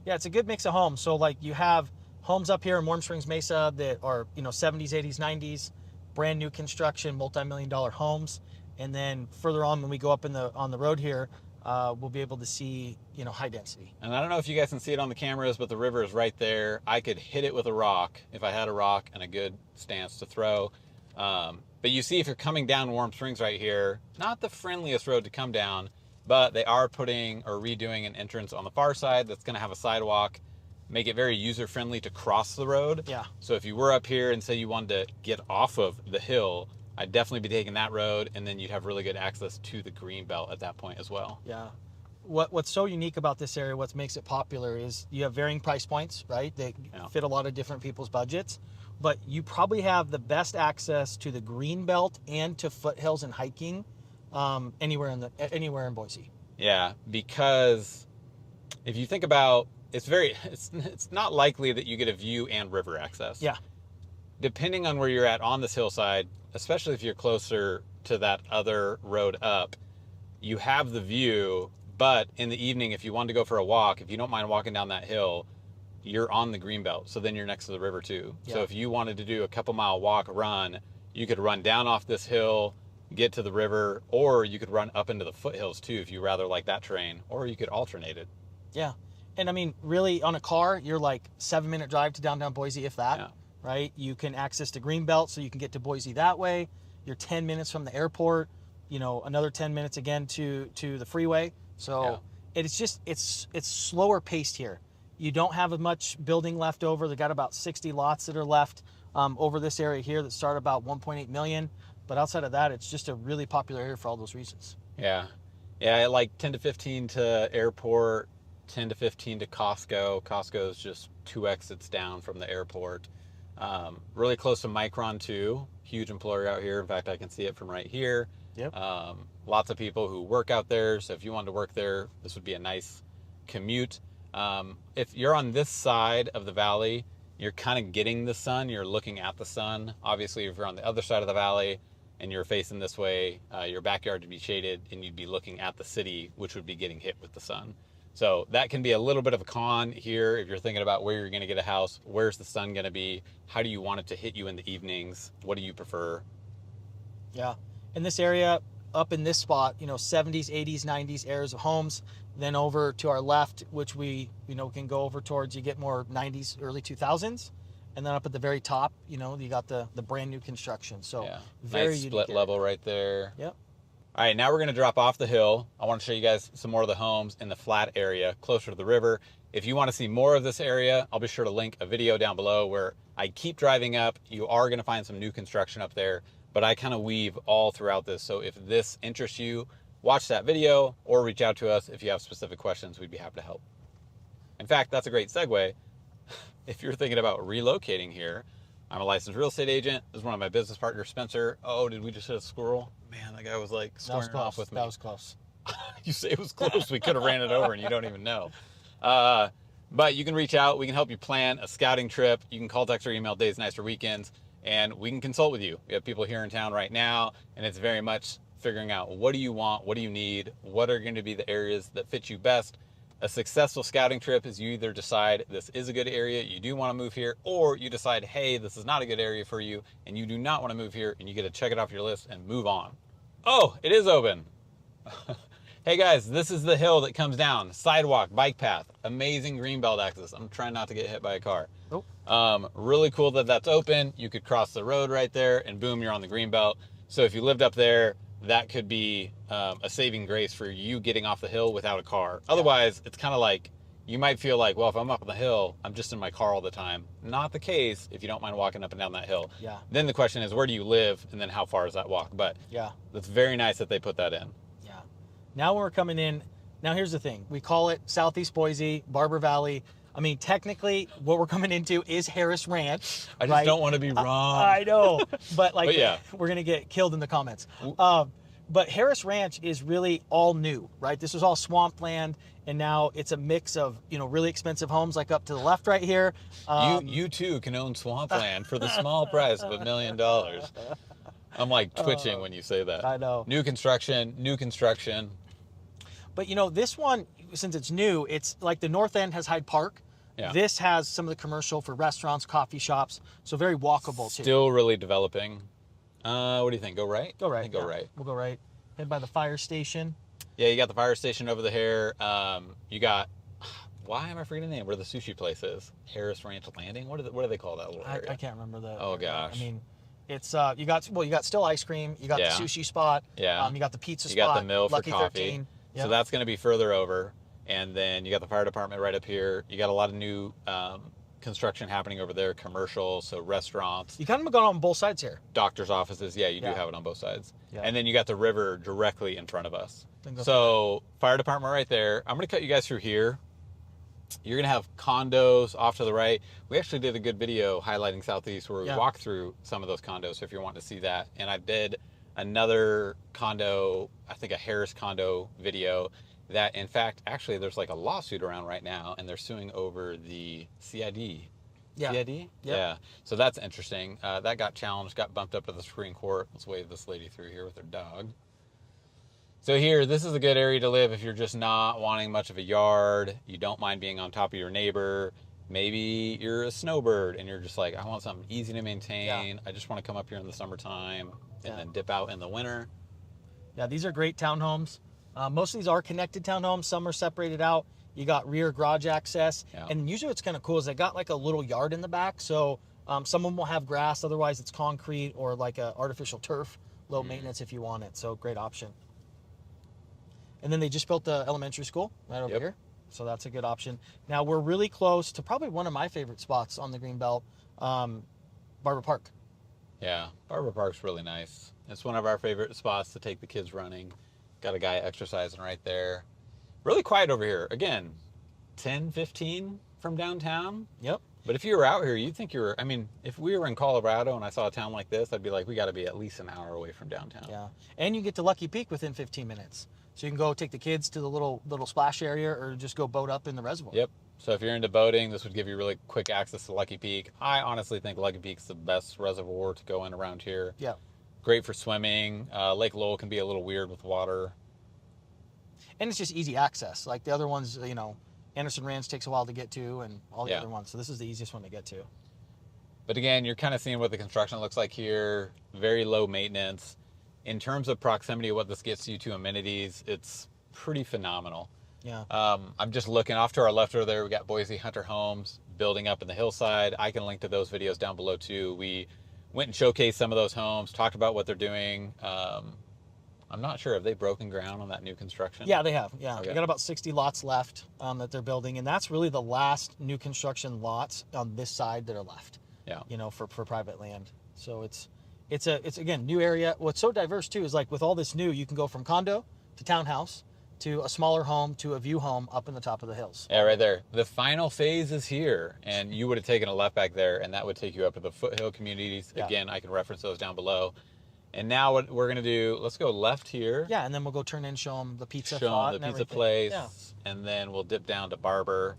Yeah, it's a good mix of homes. So like you have homes up here in Warm Springs Mesa that are, 70s, 80s, 90s, brand new construction, multi-million-dollar homes. And then further on, when we go up on the road here, we'll be able to see, high density. And I don't know if you guys can see it on the cameras, but the river is right there. I could hit it with a rock if I had a rock and a good stance to throw. But you see, if you're coming down Warm Springs right here, not the friendliest road to come down, but they are putting or redoing an entrance on the far side that's going to have a sidewalk, make it very user-friendly to cross the road. Yeah. So if you were up here and say you wanted to get off of the hill, I'd definitely be taking that road, and then you'd have really good access to the Greenbelt at that point as well. Yeah. What's so unique about this area, what makes it popular, is you have varying price points, right? They fit a lot of different people's budgets. But you probably have the best access to the Greenbelt and to foothills and hiking anywhere in Boise. Yeah, because if you think about, it's not likely that you get a view and river access. Yeah. Depending on where you're at on this hillside, especially if you're closer to that other road up, you have the view, but in the evening, if you want to go for a walk, if you don't mind walking down that hill, you're on the Greenbelt, so then you're next to the river too. Yeah. So if you wanted to do a couple mile walk, run, you could run down off this hill, get to the river, or you could run up into the foothills too if you rather like that terrain, or you could alternate it. Yeah. And I mean, really on a car, you're like 7-minute drive to downtown Boise, if that, right? You can access the Greenbelt, so you can get to Boise that way. You're 10 minutes from the airport, another 10 minutes again to the freeway. So it's slower paced here. You don't have as much building left over. They got about 60 lots that are left over this area here that start about 1.8 million. But outside of that, it's just a really popular area for all those reasons. Yeah. Yeah, like 10 to 15 to airport, 10 to 15 to Costco. Costco is just 2 exits down from the airport. Really close to Micron too. Huge employer out here. In fact, I can see it from right here. Yep. Lots of people who work out there. So if you wanted to work there, this would be a nice commute. If you're on this side of the valley, you're kind of getting the sun. You're looking at the sun. Obviously, if you're on the other side of the valley and you're facing this way, your backyard would be shaded and you'd be looking at the city, which would be getting hit with the sun. So that can be a little bit of a con here if you're thinking about where you're going to get a house. Where's the sun going to be? How do you want it to hit you in the evenings? What do you prefer? Yeah. In this area, up in this spot, 70s, 80s, 90s areas of homes. Then over to our left, which we, can go over towards, you get more 90s, early 2000s. And then up at the very top, you got the brand new construction. So yeah, very nice split level right there. Yep. All right, now we're going to drop off the hill. I want to show you guys some more of the homes in the flat area closer to the river. If you want to see more of this area, I'll be sure to link a video down below where I keep driving up. You are going to find some new construction up there, but I kind of weave all throughout this. So if this interests you, watch that video or reach out to us if you have specific questions. We'd be happy to help. In fact, that's a great segue. If you're thinking about relocating here, I'm a licensed real estate agent. This is one of my business partners, Spencer. Oh, did we just hit a squirrel? Man, that guy was like squaring off with me. That was close. You say it was close. We could have ran it over and you don't even know. But you can reach out. We can help you plan a scouting trip. You can call, text, or email days, nights, or weekends, and we can consult with you. We have people here in town right now, and it's very much figuring out what do you want, what do you need, what are going to be the areas that fit you best. A successful scouting trip is you either decide this is a good area, you do want to move here, or you decide, hey, this is not a good area for you, and you do not want to move here, and you get to check it off your list and move on. Oh, it is open. Hey guys, this is the hill that comes down. Sidewalk, bike path, amazing greenbelt access. I'm trying not to get hit by a car. Nope. Really cool that that's open. You could cross the road right there, and boom, you're on the greenbelt. So if you lived up there, that could be a saving grace for you getting off the hill without a car. Otherwise, it's kind of like, you might feel like, well, if I'm up on the hill, I'm just in my car all the time. Not the case if you don't mind walking up and down that hill. Yeah. Then the question is, where do you live? And then how far is that walk? But yeah, it's very nice that they put that in. Yeah. Now we're coming in. Now here's the thing. We call it Southeast Boise, Barber Valley. I mean, technically, what we're coming into is Harris Ranch. I just don't want to be wrong. I know, but But yeah. we're gonna get killed in the comments. But Harris Ranch is really all new, right? This was all swampland, and now it's a mix of really expensive homes, like up to the left right here. You too can own swampland for the small price of $1 million. I'm like twitching when you say that. I know. New construction. But this one, since it's new, it's like the north end has Hyde Park. Yeah. This has some of the commercial for restaurants, coffee shops, so very walkable too. Still really developing. What do you think? Go right? Go right. I think go right. We'll go right. Head by the fire station. Yeah, you got the fire station over there. You got, why am I forgetting the name? Where the sushi place is? Harris Ranch Landing? What do they call that little area? I can't remember that. Oh gosh. I mean, it's you got still ice cream. You got the sushi spot. Yeah. You got the pizza spot. You got the mill for Lucky coffee. 13. Yep. So that's going to be further over. And then you got the fire department right up here. You got a lot of new construction happening over there, commercial, so restaurants. You kind of got on both sides here. Doctor's offices. Yeah, you do have it on both sides. Yeah. And then you got the river directly in front of us. So fire department right there. I'm going to cut you guys through here. You're going to have condos off to the right. We actually did a good video highlighting Southeast where we walked through some of those condos. So if you're wanting to see that. And I did another condo, I think a Harris condo video that, in fact, actually there's like a lawsuit around right now and they're suing over the CID. Yeah. CID? Yep. Yeah. So that's interesting. That got challenged, got bumped up to the Supreme Court. Let's wave this lady through here with her dog. So here, this is a good area to live if you're just not wanting much of a yard. You don't mind being on top of your neighbor. Maybe you're a snowbird and you're just like, I want something easy to maintain. Yeah. I just want to come up here in the summertime and then dip out in the winter. Yeah, these are great townhomes. Most of these are connected townhomes. Some are separated out. You got rear garage access. Yeah. And usually what's kind of cool is they got like a little yard in the back. So some of them will have grass. Otherwise, it's concrete or like a artificial turf. Low maintenance if you want it. So great option. And then they just built the elementary school right over here. So that's a good option. Now we're really close to probably one of my favorite spots on the Greenbelt, Barber Park. Yeah, Barber Park's really nice. It's one of our favorite spots to take the kids running. Got a guy exercising right there. Really quiet over here. Again, 10, 15 from downtown. Yep. But if you were out here, you'd think you were, I mean, if we were in Colorado and I saw a town like this, I'd be like, we got to be at least an hour away from downtown. Yeah. And you get to Lucky Peak within 15 minutes. So you can go take the kids to the little splash area or just go boat up in the reservoir. Yep. So if you're into boating, this would give you really quick access to Lucky Peak. I honestly think Lucky Peak's the best reservoir to go in around here. Yeah. Great for swimming. Lake Lowell can be a little weird with water. And it's just easy access. Like the other ones, you know, Anderson Ranch takes a while to get to and all the other ones. So this is the easiest one to get to. But again, you're kind of seeing what the construction looks like here. Very low maintenance. In terms of proximity, what this gets you to amenities, it's pretty phenomenal. Yeah. I'm just looking off to our left over there. We got Boise Hunter Homes building up in the hillside. I can link to those videos down below too. We went and showcased some of those homes, talked about what they're doing. I'm not sure, have they broken ground on that new construction? Yeah, they have. Yeah, Okay. they got about 60 lots left that they're building, and that's really the last new construction lots on this side that are left. Yeah. You know, for private land. So it's again new area. What's so diverse too is like with all this new, you can go from condo to townhouse to a smaller home to a view home up in the top of the hills. Yeah, right there. The final phase is here, and you would have taken a left back there, and that would take you up to the foothill communities. Yeah. Again, I can reference those down below. And now what we're gonna do, let's go left here. Yeah, and then we'll go turn in, show them the pizza Show spot them the and pizza everything. place, Yeah. and then we'll dip down to Barber.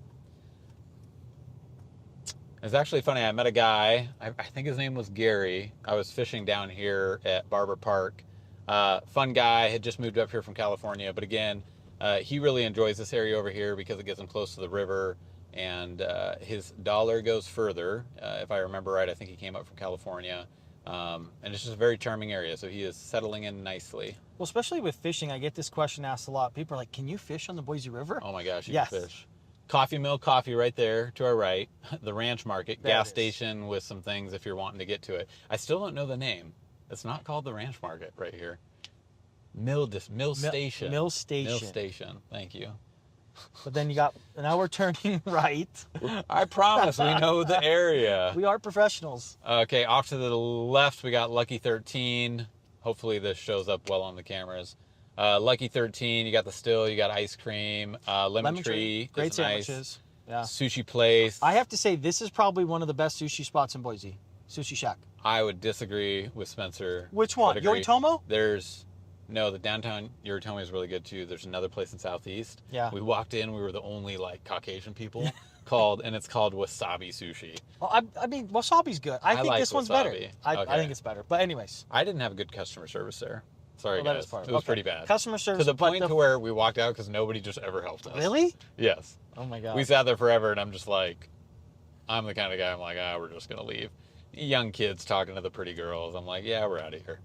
It's actually funny. I met a guy. I think his name was Gary. I was fishing down here at Barber Park. Fun guy. Had just moved up here from California, but again, he really enjoys this area over here because it gets him close to the river, and his dollar goes further. If I remember right, I think he came up from California, and it's just a very charming area. So he is settling in nicely. Well, especially with fishing, I get this question asked a lot. People are like, "Can you fish on the Boise River?" Oh my gosh, you Yes. can fish. Coffee Mill Coffee right there to our right. The Ranch Market, There it gas is. station with some things if you're wanting to get to it. I still don't know the name. It's not called the Ranch Market right here. Mill Station. Mill Station. Mill Station. Thank you. But then now we're turning right. I promise we know the area. We are professionals. Okay, off to the left we got Lucky 13. Hopefully this shows up well on the cameras. Lucky 13, you got the still, you got ice cream, lemon tree, Great is nice. sandwiches. Yeah. Sushi place. I have to say, this is probably one of the best sushi spots in Boise. Sushi Shack. I would disagree with Spencer. Which one? Would agree. Yoritomo? No, the downtown Yoritomo is really good too. There's another place in Southeast. Yeah. We walked in, we were the only like Caucasian people and it's called Wasabi Sushi. Well, I mean, wasabi's good. I think like this one's better. wasabi. I Okay. think it's better. But anyways. I didn't have good customer service there. Sorry, Well, that guys. is part of It was okay. pretty bad. Customer service. To the but point to where we walked out because nobody just ever helped us. Really? Yes. Oh my God. We sat there forever, and I'm just like, I'm the kind of guy, I'm like, we're just going to leave. Young kids talking to the pretty girls. I'm like, yeah, we're out of here.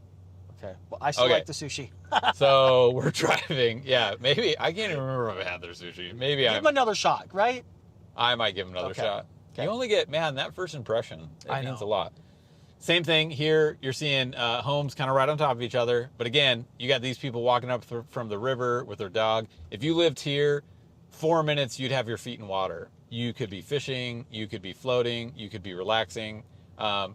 Okay. Well, I still Okay. like the sushi. So we're driving. Yeah, maybe, I can't even remember if I had their sushi. Maybe Give them another shot, right? I might give them another Okay. shot. Okay. You only get, man, that first impression, it I means know. a lot. Same thing here. You're seeing homes kind of right on top of each other. But again, you got these people walking up from the river with their dog. If you lived here, 4 minutes, you'd have your feet in water. You could be fishing. You could be floating. You could be relaxing.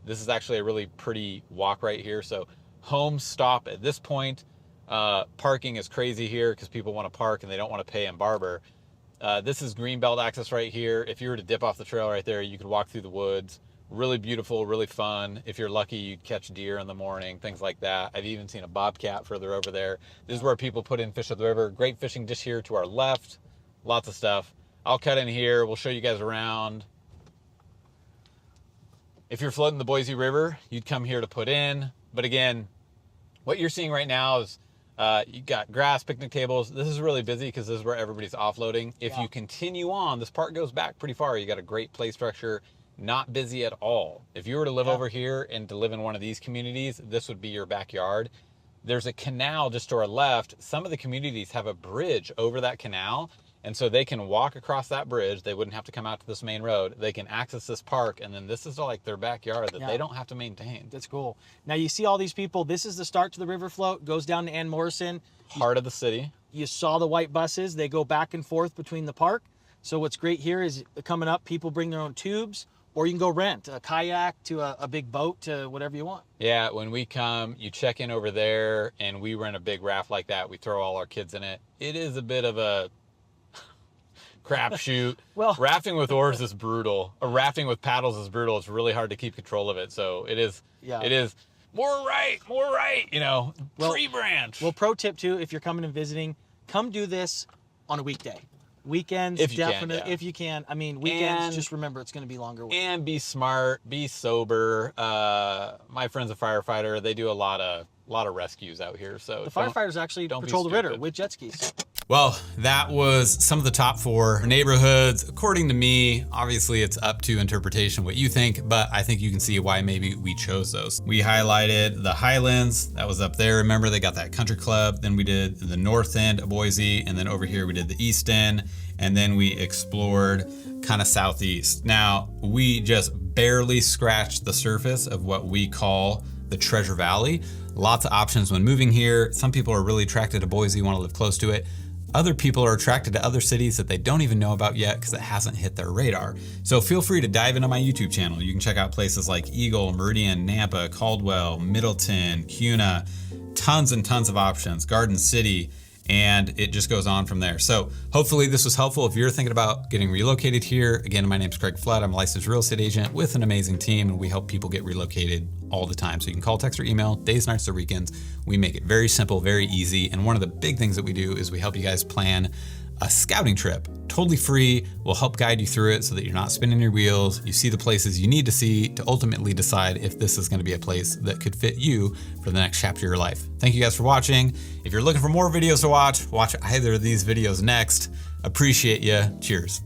This is actually a really pretty walk right here. So homes stop at this point. Parking is crazy here because people want to park and they don't want to pay in Barber. This is greenbelt access right here. If you were to dip off the trail right there, you could walk through the woods. Really beautiful, really fun. If you're lucky, you'd catch deer in the morning, things like that. I've even seen a bobcat further over there. This is where people put in fish of the river. Great fishing dish here to our left. Lots of stuff. I'll cut in here. We'll show you guys around. If you're floating the Boise River, you'd come here to put in. But again, what you're seeing right now is you got grass, picnic tables. This is really busy because this is where everybody's offloading. If Yeah. you continue on, this park goes back pretty far. You got a great play structure. Not busy at all. If you were to live Yeah. over here and to live in one of these communities, this would be your backyard. There's a canal just to our left. Some of the communities have a bridge over that canal, and so they can walk across that bridge. They wouldn't have to come out to this main road. They can access this park, and then this is like their backyard that Yeah. they don't have to maintain. That's cool. Now you see all these people. This is the start to the river float. Goes down to Ann Morrison. Heart of the city. You saw the white buses. They go back and forth between the park. So what's great here is coming up, people bring their own tubes or you can go rent a kayak to a big boat to whatever you want. Yeah, when we come, you check in over there, and we rent a big raft like that. We throw all our kids in it. It is a bit of a crapshoot. Well, rafting with oars is brutal. Rafting with paddles is brutal. It's really hard to keep control of it. So it is. Yeah. It is more right. You know, tree branch. Well, pro tip too: if you're coming and visiting, come do this on a weekday. Weekends, if you definitely, can, yeah. if you can. I mean, weekends, just remember it's going to be longer. And be smart, be sober. My friend's a firefighter. They do a lot of rescues out here. So the firefighters actually patrol the Ritter with jet skis. Well, that was some of the top 4 neighborhoods. According to me, obviously it's up to interpretation what you think, but I think you can see why maybe we chose those. We highlighted the Highlands, that was up there. Remember, they got that country club. Then we did the north end of Boise, and then over here we did the east end, and then we explored kind of southeast. Now, we just barely scratched the surface of what we call the Treasure Valley. Lots of options when moving here. Some people are really attracted to Boise, want to live close to it. Other people are attracted to other cities that they don't even know about yet because it hasn't hit their radar. So feel free to dive into my YouTube channel. You can check out places like Eagle, Meridian, Nampa, Caldwell, Middleton, Cuna, tons and tons of options, Garden City, and it just goes on from there. So hopefully this was helpful if you're thinking about getting relocated here. Again, my name's Craig Flood. I'm a licensed real estate agent with an amazing team, and we help people get relocated all the time. So you can call, text, or email, days, nights, or weekends. We make it very simple, very easy. And one of the big things that we do is we help you guys plan a scouting trip, totally free. We'll help guide you through it so that you're not spinning your wheels. You see the places you need to see to ultimately decide if this is going to be a place that could fit you for the next chapter of your life. Thank you guys for watching. If you're looking for more videos to watch either of these videos next. Appreciate you. Cheers.